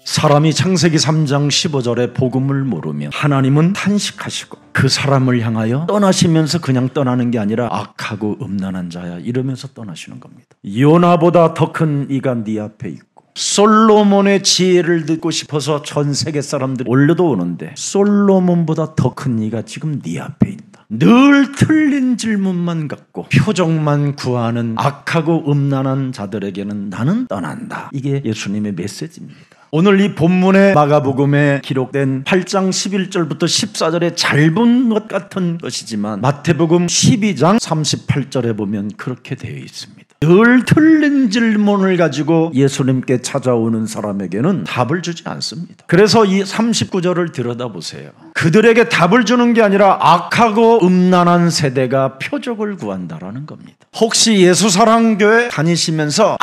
사람이 창세기 3장 15절에 복음을 모르면 하나님은 탄식하시고 그 사람을 향하여 떠나시면서 그냥 떠나는 게 아니라 악하고 음란한 자야 이러면서 떠나시는 겁니다. 요나보다 더 큰 이가 네 앞에 있고, 솔로몬의 지혜를 듣고 싶어서 전 세계 사람들이 올려도 오는데 솔로몬보다 더 큰 이가 지금 네 앞에 있다. 늘 틀린 질문만 갖고 표적만 구하는 악하고 음란한 자들에게는 나는 떠난다. 이게 예수님의 메시지입니다. 오늘 이 본문의 마가복음에 기록된 8장 11절부터 14절의 짧은 것 같은 것이지만 마태복음 12장 38절에 보면 그렇게 되어 있습니다. 늘 틀린 질문을 가지고 예수님께 찾아오는 사람에게는 답을 주지 않습니다. 그래서 이 39절을 들여다보세요. 그들에게 답을 주는 게 아니라 악하고 음란한 세대가 표적을 구한다라는 겁니다. 혹시 예수사랑교회 다니시면서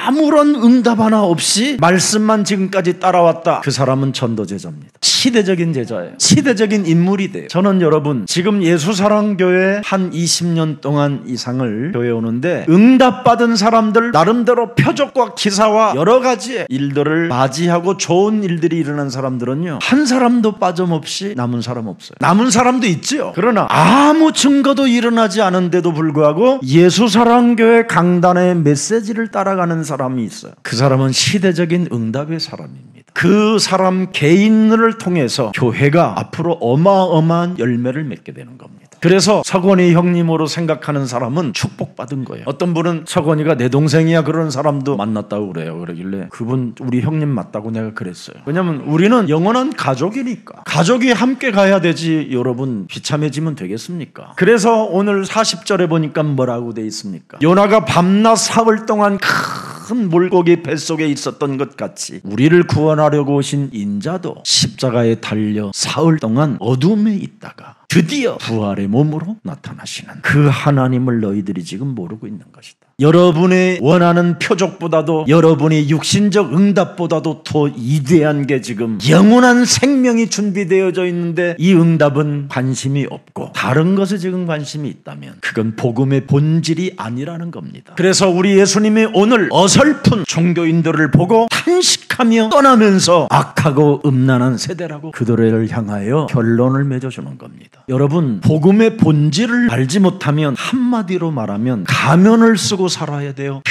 아무런 응답 하나 없이 말씀만 지금까지 따라왔다, 그 사람은 전도제자입니다. 시대적인 제자예요. 시대적인 인물이 돼요. 저는 여러분 지금 예수사랑교회 한 20년 동안 이상을 교회 오는데 응답받은 사람들, 나름대로 표적과 기사와 여러 가지의 일들을 맞이하고 좋은 일들이 일어난 사람들은요, 한 사람도 빠짐없이 남은 사람 없어요. 남은 사람도 있죠. 그러나 아무 증거도 일어나지 않은데도 불구하고 예수사랑교회 강단의 메시지를 따라가는 사람이 있어요. 그 사람은 시대적인 응답의 사람입니다. 그 사람 개인을 통해서 교회가 앞으로 어마어마한 열매를 맺게 되는 겁니다. 그래서 서건이 형님으로 생각하는 사람은 축복받은 거예요. 어떤 분은 서건이가 내 동생이야 그런 사람도 만났다고 그래요. 그러길래 그분 우리 형님 맞다고 내가 그랬어요. 왜냐면 우리는 영원한 가족이니까. 가족이 함께 가야 되지 여러분 비참해지면 되겠습니까? 그래서 오늘 40절에 보니까 뭐라고 돼 있습니까? 요나가 밤낮 사흘 동안 큰 물고기 뱃속에 있었던 것 같이 우리를 구원하려고 오신 인자도 십자가에 달려 사흘 동안 어둠에 있다가 드디어 부활의 몸으로 나타나시는 그 하나님을 너희들이 지금 모르고 있는 것이다. 여러분의 원하는 표적보다도 여러분의 육신적 응답보다도 더 위대한 게 지금 영원한 생명이 준비되어져 있는데 이 응답은 관심이 없고 다른 것에 지금 관심이 있다면 그건 복음의 본질이 아니라는 겁니다. 그래서 우리 예수님이 오늘 어설픈 종교인들을 보고 탄식하며 떠나면서 악하고 음란한 세대라고 그들을 향하여 결론을 맺어주는 겁니다. 여러분 복음의 본질을 알지 못하면 한마디로 말하면 가면을 쓰고 살아야 돼요.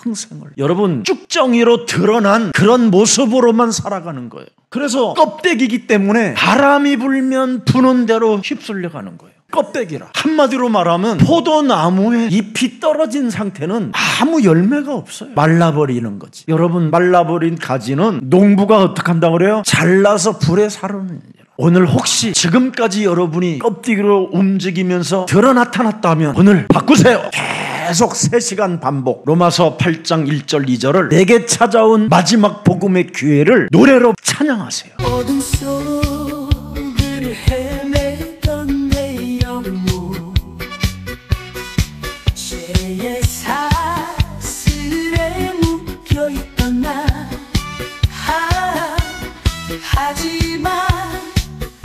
평생을. 여러분 쭉정이로 드러난 그런 모습으로만 살아가는 거예요. 그래서 껍데기이기 때문에 바람이 불면 부는 대로 휩쓸려 가는 거예요. 껍데기라. 한마디로 말하면 포도나무에 잎이 떨어진 상태는 아무 열매가 없어요. 말라버리는 거지. 여러분 말라버린 가지는 농부가 어떻게 한다고 그래요? 잘라서 불에 사르는. 오늘 혹시 지금까지 여러분이 껍데기로 움직이면서 들어 나타났다면 오늘 바꾸세요. 계속 3시간 반복. 로마서 8장 1절 2절을 내게 찾아온 마지막 복음의 기회를 노래로 찬양하세요. 어둠 속을 헤매던 내 영혼 죄의 사슬에 묶여있던 나 하지만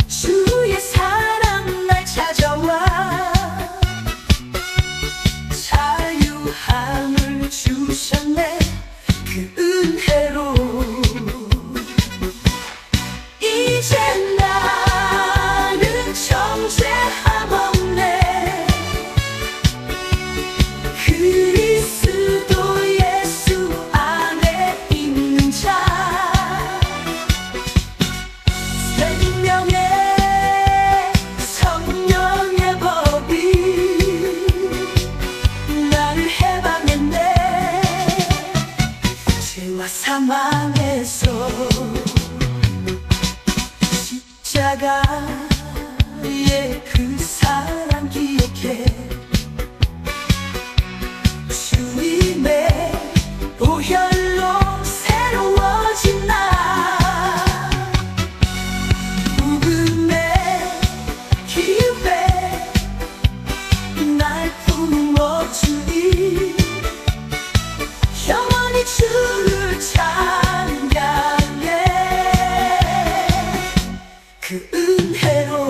주의 사랑 날 찾아와 자유함을 주셨네. 그 은혜로 이제 나는 정죄함 없네. 그리스도 예수 안에 있는 자 생명의 성령의 법이 나를 해방했네. 죄와 사망에서 십자가의 그 사랑 기억해. 주님의 보혈로 새로워진 나 복음의 기회 날 품어주니 영원히 주를 찬양해. 그 은혜로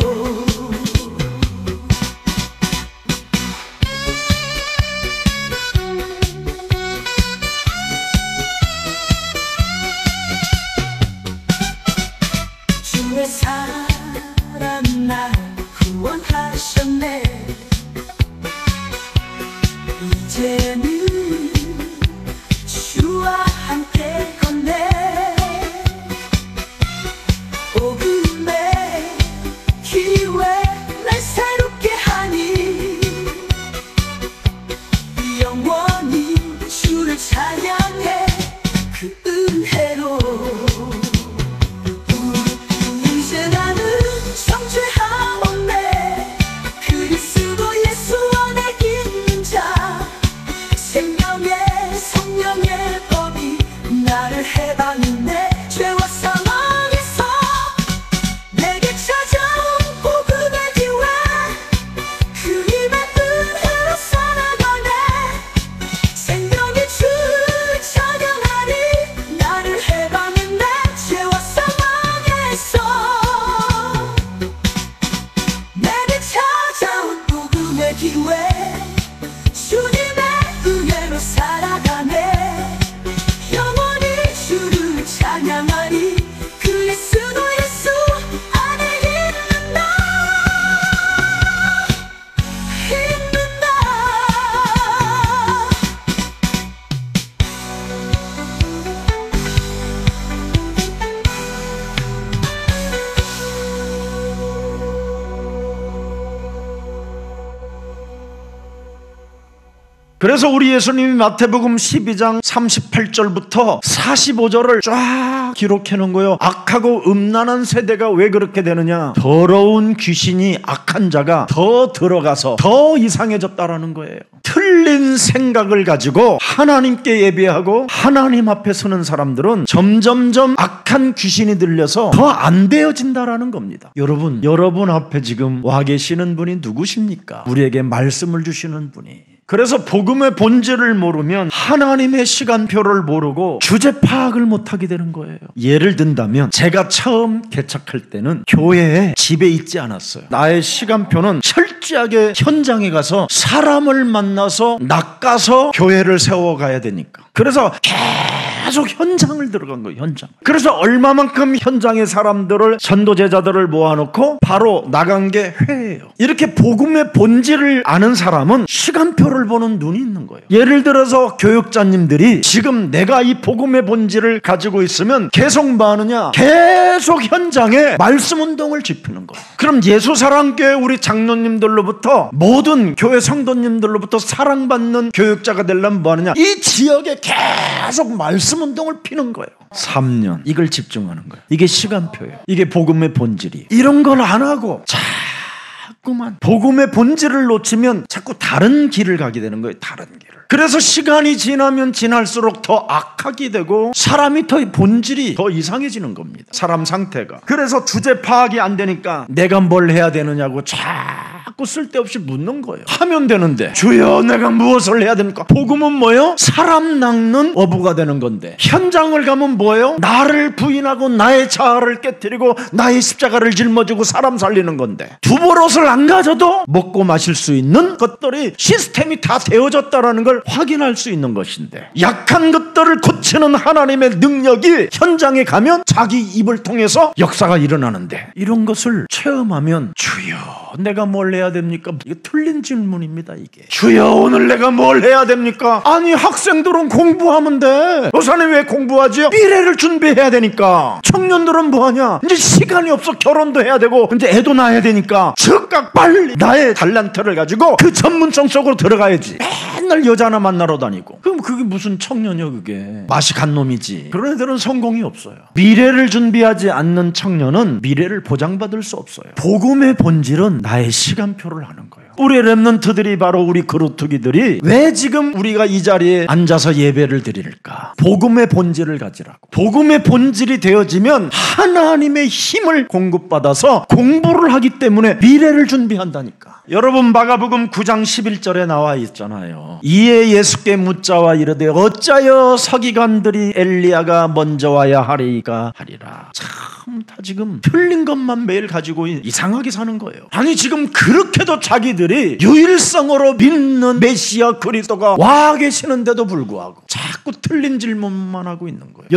해방인 내 죄와 사망에서 내게 찾아온 복음의 기회 그 힘의 은혜로 살아가네 생명의 주를 찬양하리 나를 해방인 내 죄와 사망에서 내게 찾아온 복음의 기회 주님의 은혜로 살아가네 영원히 주를 찬양하리 그리스도 예수 안에 있는 나 그래서 우리 예수님이 마태복음 12장 38절부터 45절을 쫙 기록해 놓은 거예요. 악하고 음란한 세대가 왜 그렇게 되느냐? 더러운 귀신이 악한 자가 더 들어가서 더 이상해졌다라는 거예요. 틀린 생각을 가지고 하나님께 예배하고 하나님 앞에 서는 사람들은 점점점 악한 귀신이 들려서 더 안 되어진다라는 겁니다. 여러분 앞에 지금 와 계시는 분이 누구십니까? 우리에게 말씀을 주시는 분이. 그래서 복음의 본질을 모르면 하나님의 시간표를 모르고 주제 파악을 못하게 되는 거예요. 예를 든다면 제가 처음 개척할 때는 교회에 집에 있지 않았어요. 나의 시간표는 철저하게 현장에 가서 사람을 만나서 낚아서 교회를 세워가야 되니까. 그래서 계속 현장을 들어간 거예요. 현장. 그래서 얼마만큼 현장의 사람들을 전도제자들을 모아놓고 바로 나간 게 회예요. 이렇게 복음의 본질을 아는 사람은 시간표를 보는 눈이 있는 거예요. 예를 들어서 교육자님들이 지금 내가 이 복음의 본질을 가지고 있으면 계속 뭐 하느냐? 계속 현장에 말씀 운동을 지피는 거예요. 그럼 예수사랑교회 우리 장로님들로부터 모든 교회 성도님들로부터 사랑받는 교육자가 되려면 뭐 하느냐? 이 지역에 계속 말씀 운동을 피는 거예요. 3년 이걸 집중하는 거예요. 이게 시간표예요. 이게 복음의 본질이에요. 이런 걸 안 하고 자꾸만 복음의 본질을 놓치면 자꾸 다른 길을 가게 되는 거예요. 다른 길을. 그래서 시간이 지나면 지날수록 더 악하게 되고 사람이 더 본질이 더 이상해지는 겁니다. 사람 상태가. 그래서 주제 파악이 안 되니까 내가 뭘 해야 되느냐고 자꾸 쓸데없이 묻는 거예요. 하면 되는데 주여 내가 무엇을 해야 됩니까? 복음은 뭐예요? 사람 낚는 어부가 되는 건데 현장을 가면 뭐예요? 나를 부인하고 나의 자아를 깨뜨리고 나의 십자가를 짊어지고 사람 살리는 건데 두버릇을 안 가져도 먹고 마실 수 있는 것들이 시스템이 다 되어졌다라는 걸 확인할 수 있는 것인데 약한 것들을 고치는 하나님의 능력이 현장에 가면 자기 입을 통해서 역사가 일어나는데 이런 것을 체험하면 주여 내가 뭘 해야 됩니까? 이게 틀린 질문입니다. 이게 주여 오늘 내가 뭘 해야 됩니까? 아니 학생들은 공부하면 돼. 요새는 왜 공부하지요? 미래를 준비해야 되니까. 청년들은 뭐하냐? 이제 시간이 없어. 결혼도 해야 되고 이제 애도 낳아야 되니까 즉각 빨리 나의 달란트를 가지고 그 전문성 속으로 들어가야지. 맨날 여자나 만나러 다니고 그럼 그게 무슨 청년이야? 그게 맛이 간 놈이지. 그런 애들은 성공이 없어요. 미래를 준비하지 않는 청년은 미래를 보장받을 수 없어요. 복음의 본질은 나의 시간표를 하는 거예요. 우리 렘넌트들이 바로 우리 그루트기들이 왜 지금 우리가 이 자리에 앉아서 예배를 드릴까? 복음의 본질을 가지라고. 복음의 본질이 되어지면 하나님의 힘을 공급받아서 공부를 하기 때문에 미래를 준비한다니까. 여러분 마가복음 9장 11절에 나와 있잖아요. 이에 예수께 묻자와 이르되 어찌하여 서기관들이 엘리야가 먼저 와야 하리까 하리라. 참 다 지금 틀린 것만 매일 가지고 이상하게 사는 거예요. 아니 지금 그렇게도 자기들이 유일성으로 믿는 메시아 그리스도가 와 계시는데도 불구하고 자꾸 틀린 질문만 하고 있는 거예요.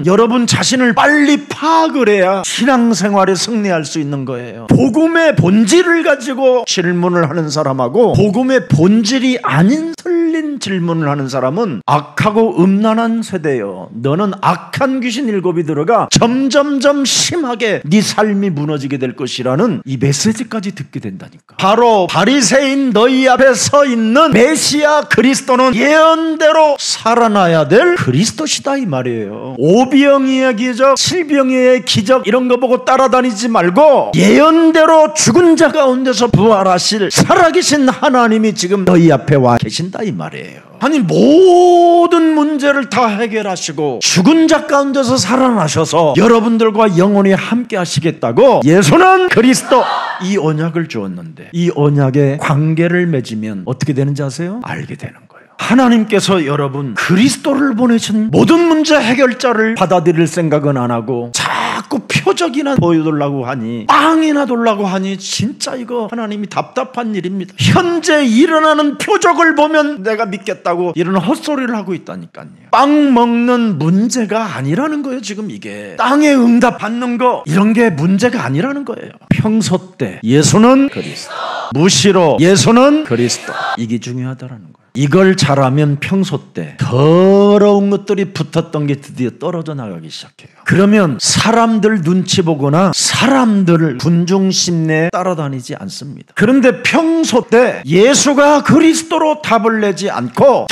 여러분 자신을 빨리 파악을 해야 신앙생활에 승리할 수 있는 거예요. 복음의 본질을 가지고 질문을 하는 사람하고 복음의 본질이 아닌 틀린 질문을 하는 사람은 악하고 음란한 세대요. 너는 악한 귀신 7이 들어가 점점점 심하게 네 삶이 무너지게 될 것이라는 이 메시지까지 듣게 된다니까. 바로 바리새인 너희 앞에 서 있는 메시아 그리스도는 예언대로 살아나야 될 그리스도시다 이 말이에요. 오병이의 기적, 칠병이의 기적 이런 거 보고 따라다니지 말고 예언대로 죽은 자 가운데서 부활하실 살아계신 하나님이 지금 너희 앞에 와 계신다 이 말이에요. 거예요. 아니, 모든 문제를 다 해결하시고 죽은 자 가운데서 살아나셔서 여러분들과 영원히 함께 하시겠다고 예수는 그리스도 이 언약을 주었는데, 이 언약의 관계를 맺으면 어떻게 되는지 아세요? 알게 되는 거예요. 하나님께서 여러분 그리스도를 보내신 모든 문제 해결자를 받아들일 생각은 안 하고 자꾸 표적이나 보여달라고 하니, 빵이나 돌라고 하니 진짜 이거 하나님이 답답한 일입니다. 현재 일어나는 표적을 보면 내가 믿겠다고 이런 헛소리를 하고 있다니까요. 빵 먹는 문제가 아니라는 거예요. 지금 이게 땅에 응답 받는 거 이런 게 문제가 아니라는 거예요. 평소 때 예수는 그리스도, 무시로 예수는 그리스도, 이게 중요하다라는 거예요. 이걸 잘하면 평소 때 더러운 것들이 붙었던 게 드디어 떨어져 나가기 시작해요. 그러면 사람들 눈치 보거나 사람들 군중심내에 따라다니지 않습니다. 그런데 평소 때 예수가 그리스도로 답을 내지 않고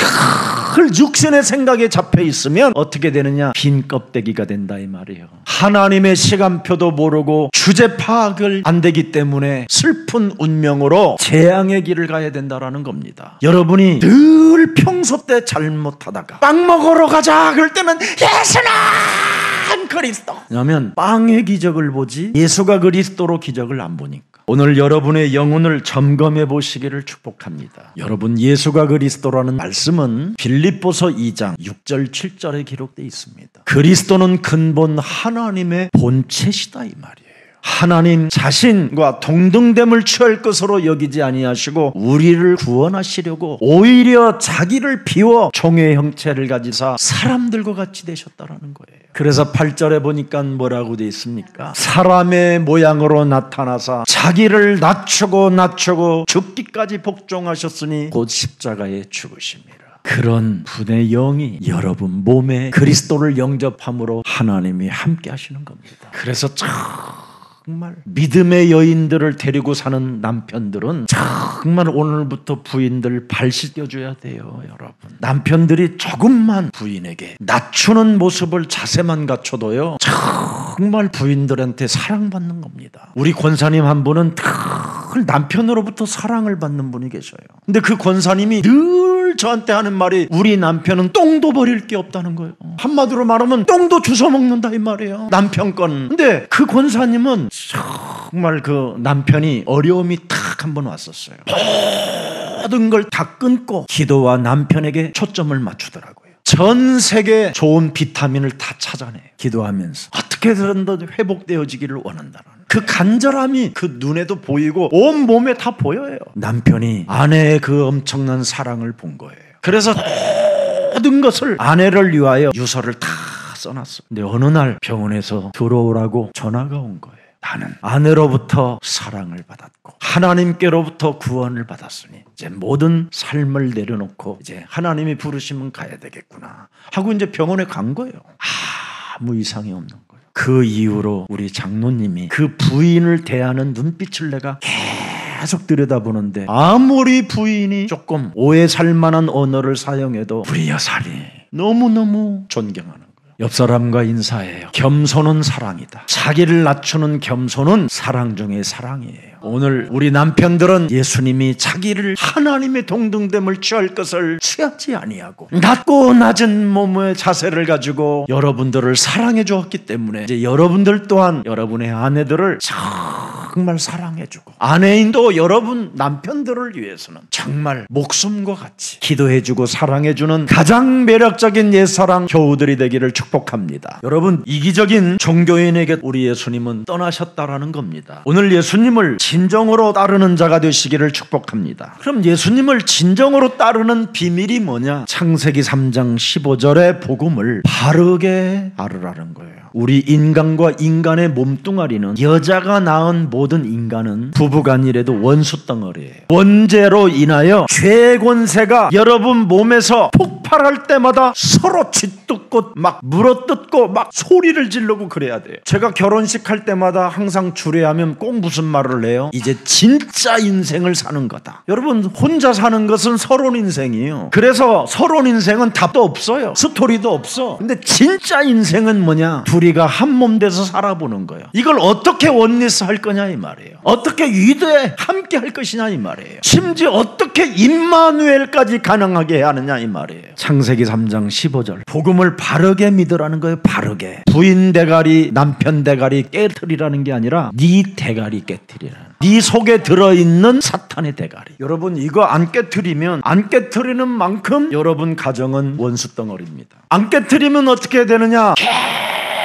늘 육신의 생각에 잡혀 있으면 어떻게 되느냐? 빈 껍데기가 된다 이 말이에요. 하나님의 시간표도 모르고 주제 파악을 안 되기 때문에 슬픈 운명으로 재앙의 길을 가야 된다라는 겁니다. 여러분이 늘 평소 때 잘못하다가 빵 먹으러 가자 그럴 때는 예수는 그리스도, 왜냐하면 빵의 기적을 보지 예수가 그리스도로 기적을 안 보니까. 오늘 여러분의 영혼을 점검해 보시기를 축복합니다. 여러분, 예수가 그리스도라는 말씀은 빌립보서 2장 6절 7절에 기록되어 있습니다. 그리스도는 근본 하나님의 본체시다 이 말이에요. 하나님 자신과 동등됨을 취할 것으로 여기지 아니하시고 우리를 구원하시려고 오히려 자기를 비워 종의 형체를 가지사 사람들과 같이 되셨다라는 거예요. 그래서 8절에 보니까 뭐라고 되어 있습니까? 사람의 모양으로 나타나사 자기를 낮추고 죽기까지 복종하셨으니 곧 십자가에 죽으심이라. 그런 분의 영이 여러분 몸에 그리스도를 영접함으로 하나님이 함께 하시는 겁니다. 그래서 정말 믿음의 여인들을 데리고 사는 남편들은 정말 오늘부터 부인들 발 씻겨줘야 돼요. 여러분, 남편들이 조금만 부인에게 낮추는 모습을 자세만 갖춰도요 정말 부인들한테 사랑받는 겁니다. 우리 권사님 한 분은 늘 남편으로부터 사랑을 받는 분이 계셔요. 근데 그 권사님이 늘 저한테 하는 말이 우리 남편은 똥도 버릴 게 없다는 거예요. 한마디로 말하면 똥도 주워 먹는다 이 말이에요, 남편 건. 근데 그 권사님은 정말 그 남편이 어려움이 탁 한 번 왔었어요. 모든 걸 다 끊고 기도와 남편에게 초점을 맞추더라고요. 전 세계 좋은 비타민을 다 찾아내요. 기도하면서 어떻게든 더 회복되어지기를 원한다는 그 간절함이 그 눈에도 보이고 온 몸에 다 보여요. 남편이 아내의 그 엄청난 사랑을 본 거예요. 그래서 모든 것을 아내를 위하여 유서를 다 써놨어요. 근데 어느 날 병원에서 들어오라고 전화가 온 거예요. 나는 아내로부터 사랑을 받았고 하나님께로부터 구원을 받았으니 이제 모든 삶을 내려놓고 이제 하나님이 부르시면 가야 되겠구나 하고 이제 병원에 간 거예요. 아무 이상이 없는 거예요. 그 이후로 우리 장로님이 그 부인을 대하는 눈빛을 내가 계속 들여다보는데 아무리 부인이 조금 오해 살 만한 언어를 사용해도 우리 여사리 너무너무 존경하는 거예요. 옆 사람과 인사해요. 겸손은 사랑이다. 자기를 낮추는 겸손은 사랑 중에 사랑이에요. 오늘 우리 남편들은 예수님이 자기를 하나님의 동등됨을 취할 것을 취하지 아니하고 낮고 낮은 몸의 자세를 가지고 여러분들을 사랑해 주었기 때문에 이제 여러분들 또한 여러분의 아내들을 정말 사랑해주고 아내인도 여러분 남편들을 위해서는 정말 목숨과 같이 기도해주고 사랑해주는 가장 매력적인 옛사랑 교우들이 되기를 축복합니다. 여러분, 이기적인 종교인에게 우리 예수님은 떠나셨다라는 겁니다. 오늘 예수님을 진정으로 따르는 자가 되시기를 축복합니다. 그럼 예수님을 진정으로 따르는 비밀이 뭐냐? 창세기 3장 15절의 복음을 바르게 알으라는 거예요. 우리 인간과 인간의 몸뚱아리는 여자가 낳은 모든 인간은 부부간이라도 원수 덩어리예요. 원죄로 인하여 죄의 권세가 여러분 몸에서 폭발할 때마다 서로 짓뜯고 막 물어뜯고 막 소리를 지르고 그래야 돼요. 제가 결혼식 할 때마다 항상 주례하면 꼭 무슨 말을 해요? 이제 진짜 인생을 사는 거다. 여러분, 혼자 사는 것은 서론 인생이에요. 그래서 서론 인생은 답도 없어요. 스토리도 없어. 근데 진짜 인생은 뭐냐? 둘이가 한 몸 돼서 살아보는 거예요. 이걸 어떻게 원리스 할 거냐 이 말이에요. 어떻게 위대에 함께 할 것이냐 이 말이에요. 심지어 어떻게 임마누엘까지 가능하게 해야 하느냐 이 말이에요. 창세기 3장 15절 복음을 바르게 믿으라는 거예요. 바르게. 부인 대가리 남편 대가리 깨트리라는 게 아니라 네 대가리 깨트리라는, 네 속에 들어있는 사탄의 대가리. 여러분 이거 안 깨트리면, 안 깨트리는 만큼 여러분 가정은 원수 덩어리입니다. 안 깨트리면 어떻게 되느냐,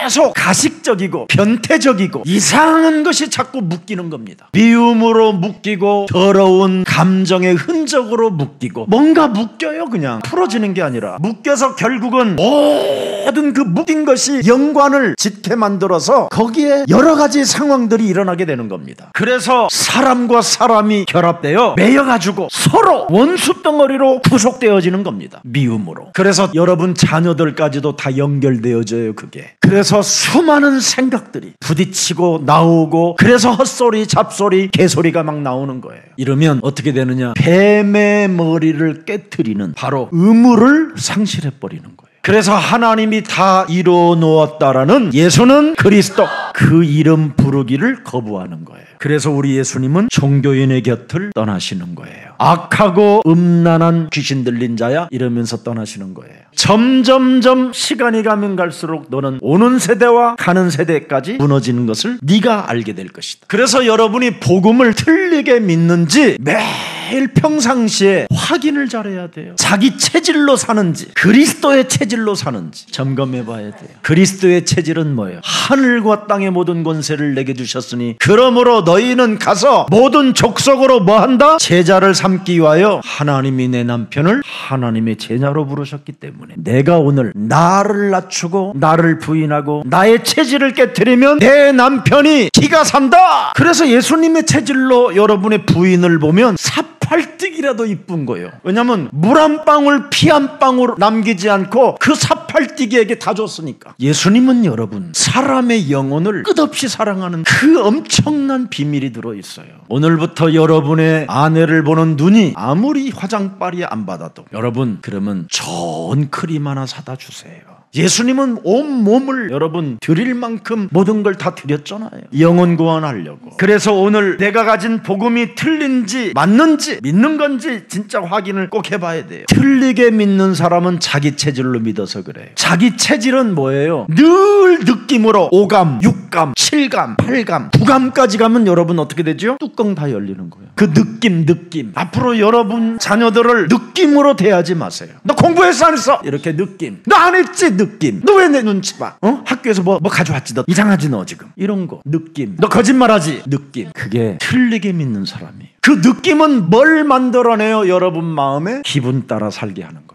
계속 가식적이고 변태적이고 이상한 것이 자꾸 묶이는 겁니다. 미움으로 묶이고 더러운 감정의 흔적으로 묶이고, 뭔가 묶여요. 그냥 풀어지는 게 아니라 묶여서 결국은 모든 그 묶인 것이 연관을 짓게 만들어서 거기에 여러 가지 상황들이 일어나게 되는 겁니다. 그래서 사람과 사람이 결합되어 매여가지고 서로 원수 덩어리로 구속되어지는 겁니다. 미움으로. 그래서 여러분 자녀들까지도 다 연결되어져요. 그게. 그래서 수많은 생각들이 부딪히고 나오고, 그래서 헛소리 잡소리 개소리가 막 나오는 거예요. 이러면 어떻게 되느냐, 뱀의 머리를 깨트리는 바로 의무를 상실해버리는 거예요. 그래서 하나님이 다 이루어 놓았다라는 예수는 그리스도, 그 이름 부르기를 거부하는 거예요. 그래서 우리 예수님은 종교인의 곁을 떠나시는 거예요. 악하고 음란한 귀신 들린 자야 이러면서 떠나시는 거예요. 점점점 시간이 가면 갈수록 너는 오는 세대와 가는 세대까지 무너지는 것을 네가 알게 될 것이다. 그래서 여러분이 복음을 틀리게 믿는지 매일 평상시에 확인을 잘해야 돼요. 자기 체질로 사는지 그리스도의 체질로 사는지 점검해 봐야 돼요. 그리스도의 체질은 뭐예요? 하늘과 땅의 모든 권세를 내게 주셨으니 그러므로 너희는 가서 모든 족속으로 뭐한다? 제자를 삼기 위하여. 하나님이 내 남편을 하나님의 제자로 부르셨기 때문에 내가 오늘 나를 낮추고 나를 부인하고 나의 체질을 깨트리면 내 남편이 기가 산다. 그래서 예수님의 체질로 여러분의 부인을 보면 사팔뜨기라도 이쁜 거예요. 왜냐하면 물 한 방울 피 한 방울 남기지 않고 그 사팔뜨기에게 다 줬으니까. 예수님은 여러분 사람의 영혼을 끝없이 사랑하는 그 엄청난 비밀이 들어있어요. 오늘부터 여러분의 아내를 보는 눈이 아무리 화장빨이 안 받아도 여러분 그러면 좋은 크림 하나 사다 주세요. 예수님은 온 몸을 여러분 드릴 만큼 모든 걸 다 드렸잖아요. 영혼 구원하려고. 그래서 오늘 내가 가진 복음이 틀린지 맞는지 믿는 건지 진짜 확인을 꼭 해봐야 돼요. 틀리게 믿는 사람은 자기 체질로 믿어서 그래요. 자기 체질은 뭐예요? 늘 느낌으로 5감, 6감, 7감, 8감, 9감까지 가면 여러분 어떻게 되죠? 뚜껑 다 열리는 거예요. 그 느낌. 앞으로 여러분 자녀들을 느낌으로 대하지 마세요. 너 공부했어 안 했어? 이렇게 느낌. 너 안 했지? 느낌. 너 왜 내 눈치 봐? 학교에서 뭐 가져왔지? 너 이상하지 너 지금? 이런 거 느낌. 너 거짓말하지? 느낌. 그게 틀리게 믿는 사람이에요. 그 느낌은 뭘 만들어내요? 여러분 마음에 기분 따라 살게 하는 거예요.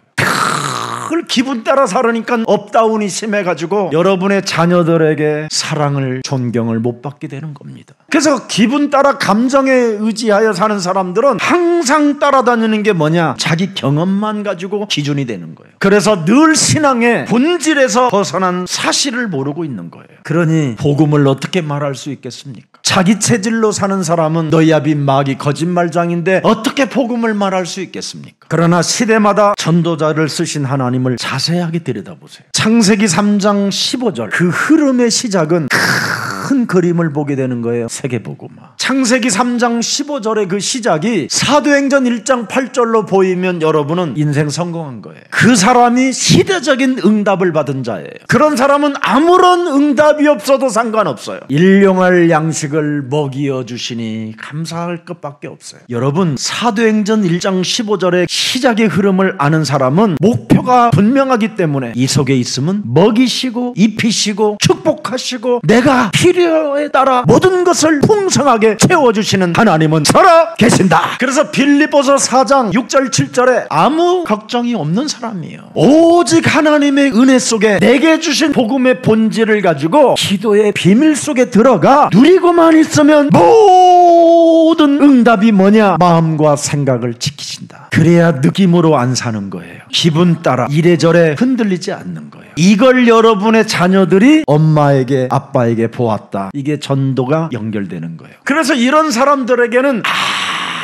그걸 기분 따라 살으니까 업다운이 심해가지고 여러분의 자녀들에게 사랑을, 존경을 못 받게 되는 겁니다. 그래서 기분 따라 감정에 의지하여 사는 사람들은 항상 따라다니는 게 뭐냐? 자기 경험만 가지고 기준이 되는 거예요. 그래서 늘 신앙의 본질에서 벗어난 사실을 모르고 있는 거예요. 그러니 복음을 어떻게 말할 수 있겠습니까? 자기 체질로 사는 사람은 너희야비 마귀 거짓말장인데 어떻게 복음을 말할 수 있겠습니까? 그러나 시대마다 전도자를 쓰신 하나님을 자세하게 들여다보세요. 창세기 3장 15절 그 흐름의 시작은 큰 그림을 보게 되는 거예요. 세계복음화. 창세기 3장 15절의 그 시작이 사도행전 1장 8절로 보이면 여러분은 인생 성공한 거예요. 그 사람이 시대적인 응답을 받은 자예요. 그런 사람은 아무런 응답이 없어도 상관없어요. 일용할 양식을 먹이어 주시니 감사할 것밖에 없어요. 여러분 사도행전 1장 15절의 시작의 흐름을 아는 사람은 목표가 분명하기 때문에 이 속에 있으면 먹이시고 입히시고 축복하시고 내가 필요에 따라 모든 것을 풍성하게 채워주시는 하나님은 살아 계신다. 그래서 빌립보서 4장 6절 7절에 아무 걱정이 없는 사람이에요. 오직 하나님의 은혜 속에 내게 주신 복음의 본질을 가지고 기도의 비밀 속에 들어가 누리고만 있으면 모든 응답이 뭐냐? 마음과 생각을 지키신다. 그래야 느낌으로 안 사는 거예요. 기분 따라 이래저래 흔들리지 않는 거예요. 이걸 여러분의 자녀들이 엄마에게 아빠에게 보았다. 이게 전도가 연결되는 거예요. 그래서 이런 사람들에게는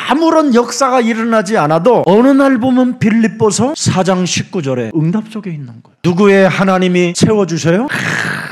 아무런 역사가 일어나지 않아도 어느 날 보면 빌립보서 4장 19절에 응답 속에 있는 거예요. 누구의 하나님이 채워주셔요?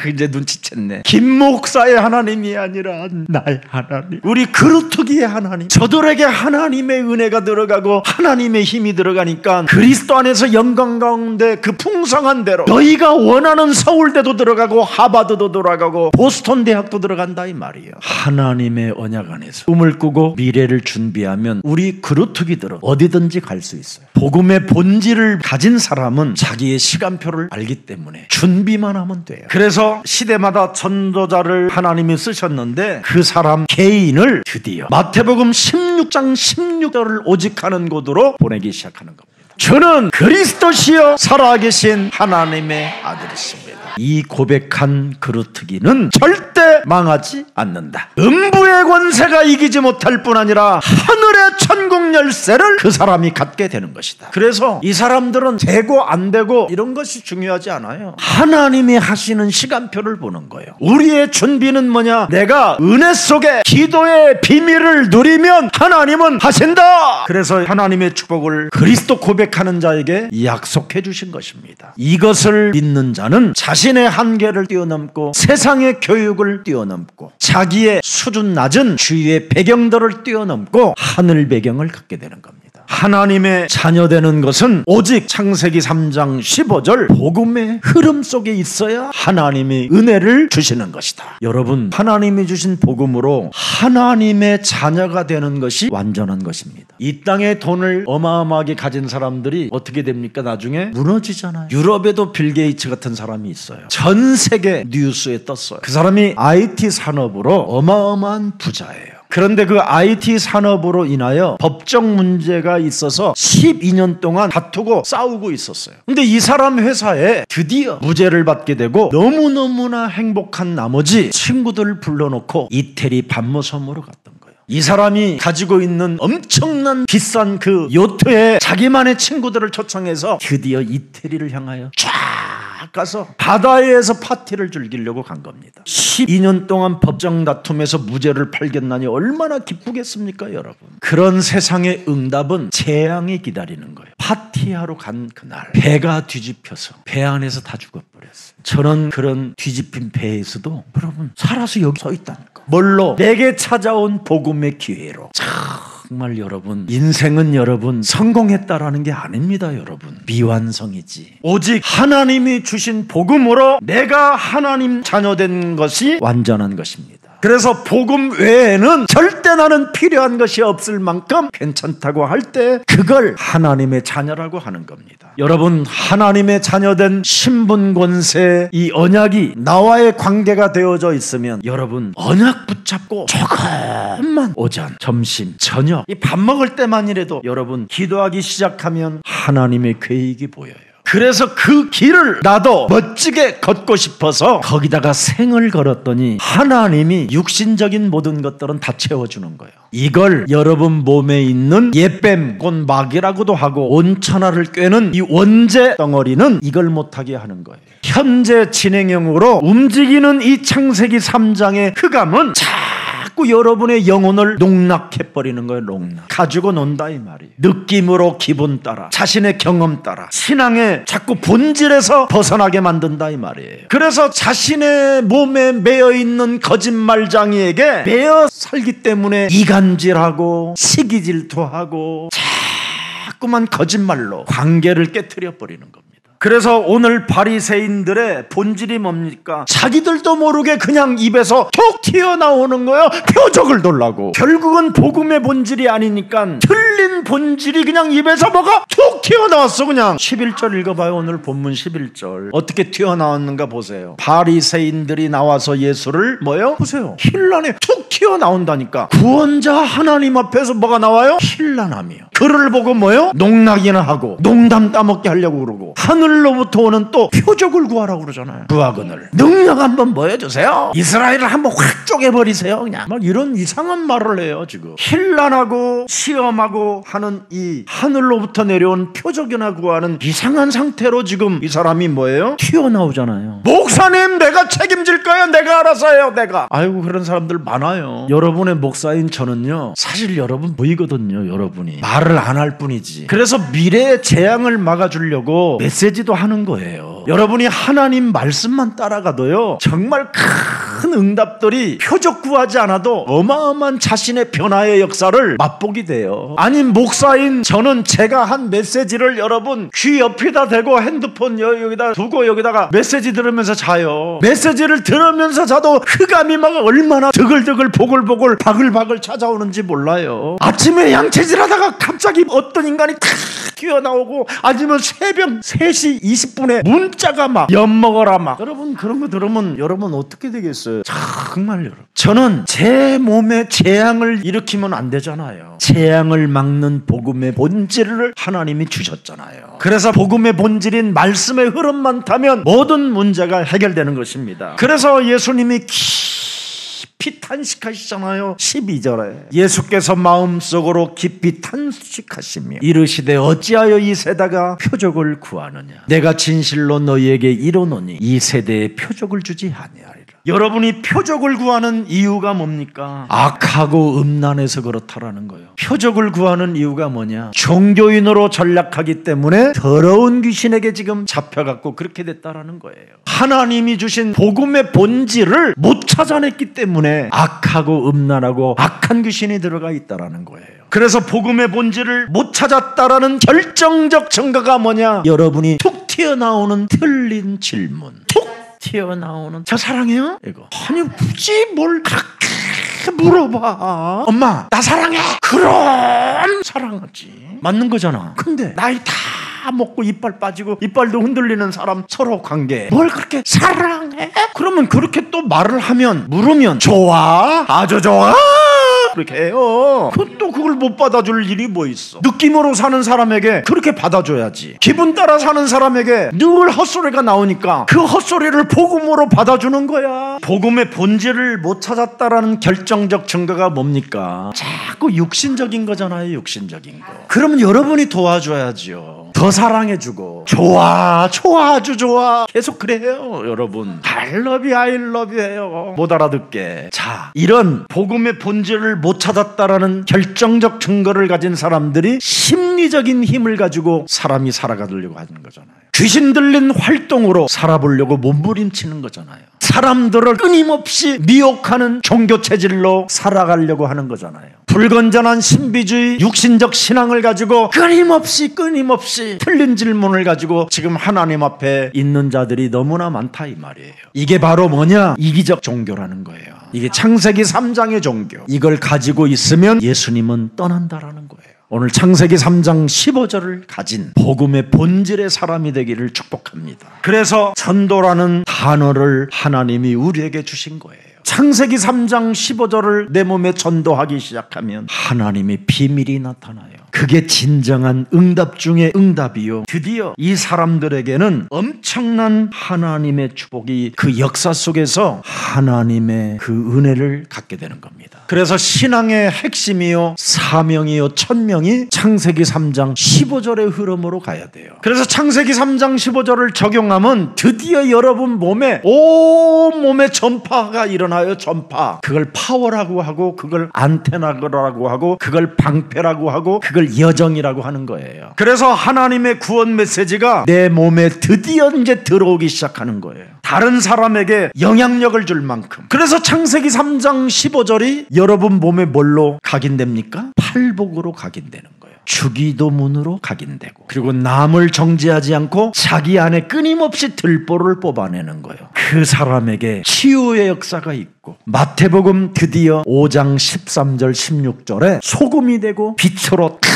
이제 눈치챘네. 김 목사의 하나님이 아니라 나의 하나님, 우리 그루터기의 하나님. 저들에게 하나님의 은혜가 들어가고 하나님의 힘이 들어가니까 그리스도 안에서 영광 가운데 그 풍성한 대로 너희가 원하는 서울대도 들어가고 하버드도 들어가고 보스턴 대학도 들어간다 이 말이에요. 하나님의 언약 안에서 꿈을 꾸고 미래를 준비하면 우리 그루터기들은 어디든지 갈 수 있어요. 복음의 본질을 가진 사람은 자기의 시간표를 알기 때문에 준비만 하면 돼요. 그래서 시대마다 전도자를 하나님이 쓰셨는데 그 사람 개인을 드디어 마태복음 16장 16절을 오직하는 곳으로 보내기 시작하는 겁니다. 저는 그리스도시여 살아계신 하나님의 아들이십니다. 이 고백한 그루터기는 절대 망하지 않는다. 음부의 권세가 이기지 못할 뿐 아니라 하늘의 천국 열쇠를 그 사람이 갖게 되는 것이다. 그래서 이 사람들은 되고 안 되고 이런 것이 중요하지 않아요. 하나님이 하시는 시간표를 보는 거예요. 우리의 준비는 뭐냐? 내가 은혜 속에 기도의 비밀을 누리면 하나님은 하신다. 그래서 하나님의 축복을 그리스도 고백하는 자에게 약속해 주신 것입니다. 이것을 믿는 자는 자신의 한계를 뛰어넘고 세상의 교육을 뛰어넘고 자기의 수준 낮은 주위의 배경들을 뛰어넘고 하늘 배경을 갖게 되는 겁니다. 하나님의 자녀되는 것은 오직 창세기 3장 15절 복음의 흐름 속에 있어야 하나님이 은혜를 주시는 것이다. 여러분, 하나님이 주신 복음으로 하나님의 자녀가 되는 것이 완전한 것입니다. 이 땅에 돈을 어마어마하게 가진 사람들이 어떻게 됩니까? 나중에 무너지잖아요. 유럽에도 빌 게이츠 같은 사람이 있어요. 전 세계 뉴스에 떴어요. 그 사람이 IT 산업으로 어마어마한 부자예요. 그런데 그 IT 산업으로 인하여 법적 문제가 있어서 12년 동안 다투고 싸우고 있었어요. 근데 이 사람 회사에 드디어 무죄를 받게 되고 너무너무나 행복한 나머지 친구들을 불러놓고 이태리 반모섬으로 갔던 거예요. 이 사람이 가지고 있는 엄청난 비싼 그 요트에 자기만의 친구들을 초청해서 드디어 이태리를 향하여 쫙 가서 바다에서 파티를 즐기려고 간 겁니다. 12년 동안 법정 다툼에서 무죄를 팔겠나니 얼마나 기쁘겠습니까, 여러분? 그런 세상의 응답은 재앙이 기다리는 거예요. 파티하러 간 그날 배가 뒤집혀서 배 안에서 다 죽어버렸어요. 저는 그런 뒤집힌 배에서도 여러분 살아서 여기 서 있다니까. 뭘로? 내게 찾아온 복음의 기회로. 정말 여러분, 인생은 여러분 성공했다라는 게 아닙니다. 여러분, 미완성이지. 오직 하나님이 주신 복음으로 내가 하나님 자녀된 것이 완전한 것입니다. 그래서 복음 외에는 절대 나는 필요한 것이 없을 만큼 괜찮다고 할 때 그걸 하나님의 자녀라고 하는 겁니다. 여러분, 하나님의 자녀된 신분 권세 이 언약이 나와의 관계가 되어져 있으면 여러분 언약 붙잡고 조금만 오전, 점심, 저녁 이 밥 먹을 때만이라도 여러분 기도하기 시작하면 하나님의 계획이 보여요. 그래서 그 길을 나도 멋지게 걷고 싶어서 거기다가 생을 걸었더니 하나님이 육신적인 모든 것들은 다 채워주는 거예요. 이걸 여러분 몸에 있는 예뱀, 곧 마귀라고도 하고 온천하를 꿰는 이 원죄 덩어리는 이걸 못하게 하는 거예요. 현재 진행형으로 움직이는 이 창세기 3장의 흑암은 자꾸 여러분의 영혼을 농락해버리는 거예요. 농락. 가지고 논다 이 말이에요. 느낌으로 기분 따라, 자신의 경험 따라 신앙의 자꾸 본질에서 벗어나게 만든다 이 말이에요. 그래서 자신의 몸에 매여있는 거짓말장이에게 매여 살기 때문에 이간질하고 시기질투하고 자꾸만 거짓말로 관계를 깨트려 버리는 겁니다. 그래서 오늘 바리새인들의 본질이 뭡니까? 자기들도 모르게 그냥 입에서 툭 튀어나오는 거예요. 표적을 돌라고. 결국은 복음의 본질이 아니니까 틀린 본질이 그냥 입에서 뭐가 툭 튀어나왔어. 그냥 11절 읽어봐요. 오늘 본문 11절 어떻게 튀어나왔는가 보세요. 바리새인들이 나와서 예수를 뭐요? 보세요. 힐난에 툭 튀어나온다니까. 구원자 하나님 앞에서 뭐가 나와요? 힐난함이요. 그를 보고 뭐요? 농락이나 하고 농담 따먹게 하려고 그러고 하늘 하늘로부터 오는 또 표적을 구하라고 그러잖아요. 부하건을 능력 한번 보여주세요. 이스라엘을 한번 확 쪼개버리세요. 그냥 막 이런 이상한 말을 해요. 지금 혼란하고 시험하고 하는 이 하늘로부터 내려온 표적이나 구하는 이상한 상태로 지금 이 사람이 뭐예요? 튀어나오잖아요. 목사님 내가 책임질 거예요. 내가 알아서 해요. 내가. 아이고 그런 사람들 많아요. 여러분의 목사인 저는요 사실 여러분 보이거든요. 여러분이 말을 안 할 뿐이지. 그래서 미래의 재앙을 막아주려고 메시지도 하는 거예요. 여러분이 하나님 말씀만 따라가도요 정말 큰 응답들이 표적 구하지 않아도 어마어마한 자신의 변화의 역사를 맛보게 돼요. 아니 목사인 저는 제가 한 메시지를 여러분 귀 옆에다 대고 핸드폰 여기다 두고 여기다가 메시지 들으면서 자요. 메시지를 들으면서 자도 흑암이 막 얼마나 드글드글 보글보글 바글바글 찾아오는지 몰라요. 아침에 양치질하다가 갑자기 어떤 인간이 탁 튀어나오고 아니면 새벽 3시 20분에 문자가 막 엿먹어라 막. 여러분 그런 거 들으면 여러분 어떻게 되겠어요? 정말 여러분 저는 제 몸에 재앙을 일으키면 안 되잖아요. 재앙을 막는 복음의 본질을 하나님이 주셨잖아요. 그래서 복음의 본질인 말씀의 흐름만 타면 모든 문제가 해결되는 것입니다. 그래서 예수님이 깊이 탄식하시잖아요. 12절에 예수께서 마음속으로 깊이 탄식하시며 이르시되 어찌하여 이 세대가 표적을 구하느냐. 내가 진실로 너희에게 이르노니 이 세대에 표적을 주지 아니하리라. 여러분이 표적을 구하는 이유가 뭡니까? 악하고 음란해서 그렇다라는 거예요. 표적을 구하는 이유가 뭐냐? 종교인으로 전락하기 때문에 더러운 귀신에게 지금 잡혀갖고 그렇게 됐다라는 거예요. 하나님이 주신 복음의 본질을 못 찾아냈기 때문에 악하고 음란하고 악한 귀신이 들어가 있다라는 거예요. 그래서 복음의 본질을 못 찾았다라는 결정적 증거가 뭐냐? 여러분이 툭 튀어나오는 틀린 질문. 툭 튀어나오는 저 사랑해요? 이거 아니 굳이 뭘 그렇게 물어봐. 엄마 나 사랑해. 그럼 사랑하지. 맞는 거잖아. 근데 나이 다 먹고 이빨 빠지고 이빨도 흔들리는 사람 서로 관계 뭘 그렇게 사랑해? 그러면 그렇게 또 말을 하면 물으면 좋아 아주 좋아 그렇게 해요. 또 그걸 못 받아줄 일이 뭐 있어. 느낌으로 사는 사람에게 그렇게 받아줘야지. 기분 따라 사는 사람에게 늘 헛소리가 나오니까 그 헛소리를 복음으로 받아주는 거야. 복음의 본질을 못 찾았다라는 결정적 증거가 뭡니까? 자꾸 육신적인 거잖아요. 육신적인 거. 그러면 여러분이 도와줘야죠. 더 사랑해주고 좋아 아주 좋아 계속 그래요. 여러분 I love you 해요. 못 알아듣게. 자, 이런 복음의 본질을 못 찾았다라는 결정적 증거를 가진 사람들이 심리적인 힘을 가지고 사람이 살아가려고 하는 거잖아요. 귀신 들린 활동으로 살아보려고 몸부림치는 거잖아요. 사람들을 끊임없이 미혹하는 종교 체질로 살아가려고 하는 거잖아요. 불건전한 신비주의 육신적 신앙을 가지고 끊임없이 틀린 질문을 가지고 지금 하나님 앞에 있는 자들이 너무나 많다 이 말이에요. 이게 바로 뭐냐? 이기적 종교라는 거예요. 이게 창세기 3장의 종교. 이걸 가지고 있으면 예수님은 떠난다라는 거예요. 오늘 창세기 3장 15절을 가진 복음의 본질의 사람이 되기를 축복합니다. 그래서 전도라는 단어를 하나님이 우리에게 주신 거예요. 창세기 3장 15절을 내 몸에 전도하기 시작하면 하나님의 비밀이 나타나요. 그게 진정한 응답 중에 응답이요. 드디어 이 사람들에게는 엄청난 하나님의 축복이 그 역사 속에서 하나님의 그 은혜를 갖게 되는 겁니다. 그래서 신앙의 핵심이요 사명이요 천명이 창세기 3장 15절의 흐름으로 가야 돼요. 그래서 창세기 3장 15절을 적용하면 드디어 여러분 몸에 온몸에 전파가 일어나요. 전파. 그걸 파워라고 하고 그걸 안테나라고 하고 그걸 방패라고 하고 그걸 여정이라고 하는 거예요. 그래서 하나님의 구원 메시지가 내 몸에 드디어 이제 들어오기 시작하는 거예요. 다른 사람에게 영향력을 줄 만큼. 그래서 창세기 3장 15절이 여러분 몸에 뭘로 각인됩니까? 팔복으로 각인되는 거예요. 주기도문으로 각인되고 그리고 남을 정죄하지 않고 자기 안에 끊임없이 들보를 뽑아내는 거예요. 그 사람에게 치유의 역사가 있고 마태복음 드디어 5장 13절 16절에 소금이 되고 빛으로 탁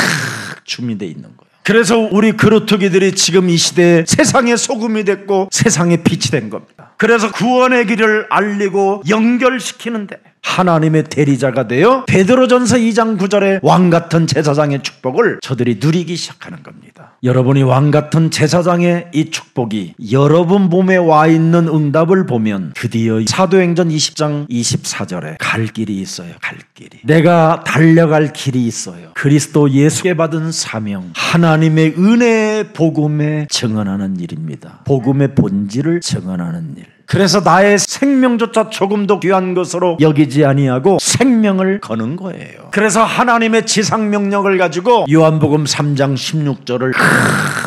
주민되어 있는 거예요. 그래서 우리 그루터기들이 지금 이 시대에 세상의 소금이 됐고 세상의 빛이 된 겁니다. 그래서 구원의 길을 알리고 연결시키는데 하나님의 대리자가 되어 베드로전서 2장 9절에 왕같은 제사장의 축복을 저들이 누리기 시작하는 겁니다. 여러분이 왕같은 제사장의 이 축복이 여러분 몸에 와 있는 응답을 보면 드디어 사도행전 20장 24절에 갈 길이 있어요. 갈 길이. 내가 달려갈 길이 있어요. 그리스도 예수께 받은 사명, 하나님의 은혜의 복음에 증언하는 일입니다. 복음의 본질을 증언하는 일. 그래서 나의 생명조차 조금도 귀한 것으로 여기지 아니하고 생명을 거는 거예요. 그래서 하나님의 지상명령을 가지고 요한복음 3장 16절을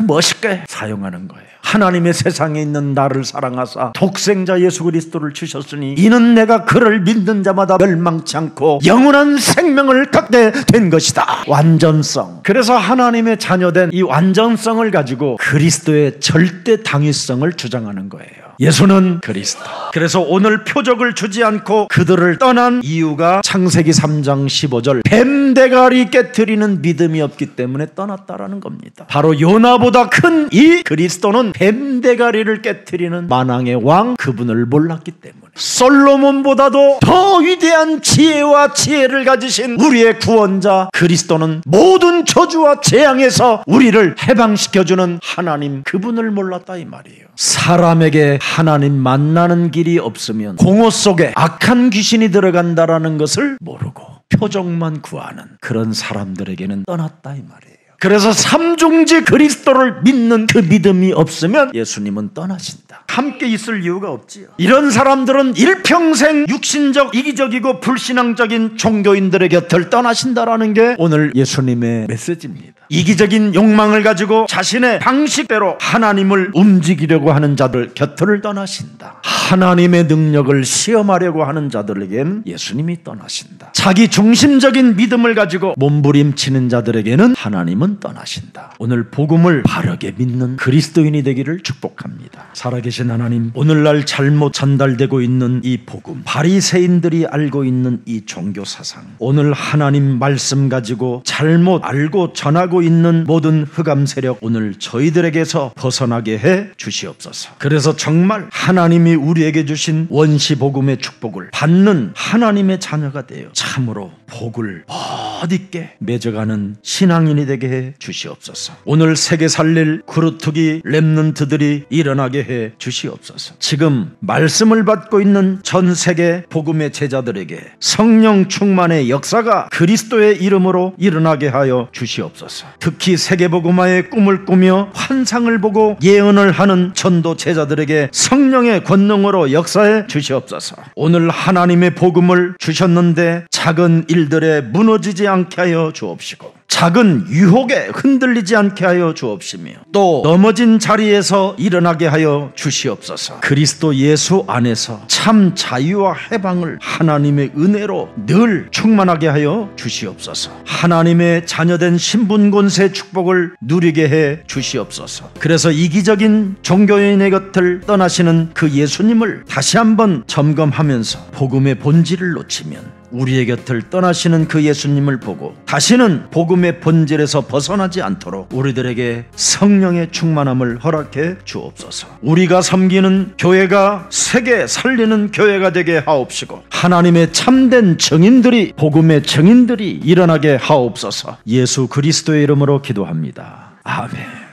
멋있게 사용하는 거예요. 하나님의 세상에 있는 나를 사랑하사 독생자 예수 그리스도를 주셨으니 이는 내가 그를 믿는 자마다 멸망치 않고 영원한 생명을 갖게 된 것이다. 완전성. 그래서 하나님의 자녀된 이 완전성을 가지고 그리스도의 절대 당위성을 주장하는 거예요. 예수는 그리스도. 그래서 오늘 표적을 주지 않고 그들을 떠난 이유가 창세기 3장 15절 뱀대가리 깨트리는 믿음이 없기 때문에 떠났다라는 겁니다. 바로 요나보다 큰 이 그리스도는 뱀대가리를 깨트리는 만왕의 왕 그분을 몰랐기 때문에 솔로몬보다도 더 위대한 지혜와 지혜를 가지신 우리의 구원자 그리스도는 모든 저주와 재앙에서 우리를 해방시켜주는 하나님 그분을 몰랐다 이 말이에요. 사람에게 하나님 만나는 길이 없으면 공허 속에 악한 귀신이 들어간다라는 것을 모르고 표적만 구하는 그런 사람들에게는 떠났다 이 말이에요. 그래서 삼중지 그리스도를 믿는 그 믿음이 없으면 예수님은 떠나신다. 함께 있을 이유가 없지요. 이런 사람들은 일평생 육신적, 이기적이고 불신앙적인 종교인들의 곁을 떠나신다라는 게 오늘 예수님의 메시지입니다. 이기적인 욕망을 가지고 자신의 방식대로 하나님을 움직이려고 하는 자들 곁을 떠나신다. 하나님의 능력을 시험하려고 하는 자들에게는 예수님이 떠나신다. 자기 중심적인 믿음을 가지고 몸부림치는 자들에게는 하나님은 떠나신다. 오늘 복음을 바르게 믿는 그리스도인이 되기를 축복합니다. 살아계신 하나님, 오늘날 잘못 전달되고 있는 이 복음, 바리새인들이 알고 있는 이 종교 사상, 오늘 하나님 말씀 가지고 잘못 알고 전하고 있는 모든 흑암 세력 오늘 저희들에게서 벗어나게 해 주시옵소서. 그래서 정말 하나님이 우리에게 주신 원시 복음의 축복을 받는 하나님의 자녀가 되어 참으로 복을 멋있게 맺어가는 신앙인이 되게 해 주시옵소서. 오늘 세계 살릴 그루트기 렘넌트들이 일어나게 해 주시옵소서. 지금 말씀을 받고 있는 전 세계 복음의 제자들에게 성령 충만의 역사가 그리스도의 이름으로 일어나게 하여 주시옵소서. 특히 세계복음화의 꿈을 꾸며 환상을 보고 예언을 하는 전도 제자들에게 성령의 권능으로 역사해 주시옵소서. 오늘 하나님의 복음을 주셨는데 작은 일들에 무너지지 않게 하여 주옵시고 작은 유혹에 흔들리지 않게 하여 주옵시며 또 넘어진 자리에서 일어나게 하여 주시옵소서. 그리스도 예수 안에서 참 자유와 해방을 하나님의 은혜로 늘 충만하게 하여 주시옵소서. 하나님의 자녀된 신분권세 축복을 누리게 해 주시옵소서. 그래서 이기적인 종교인의 곁을 떠나시는 그 예수님을 다시 한번 점검하면서 복음의 본질을 놓치면 우리의 곁을 떠나시는 그 예수님을 보고 다시는 복음의 본질에서 벗어나지 않도록 우리들에게 성령의 충만함을 허락해 주옵소서. 우리가 섬기는 교회가 세계 살리는 교회가 되게 하옵시고 하나님의 참된 증인들이 복음의 증인들이 일어나게 하옵소서. 예수 그리스도의 이름으로 기도합니다. 아멘.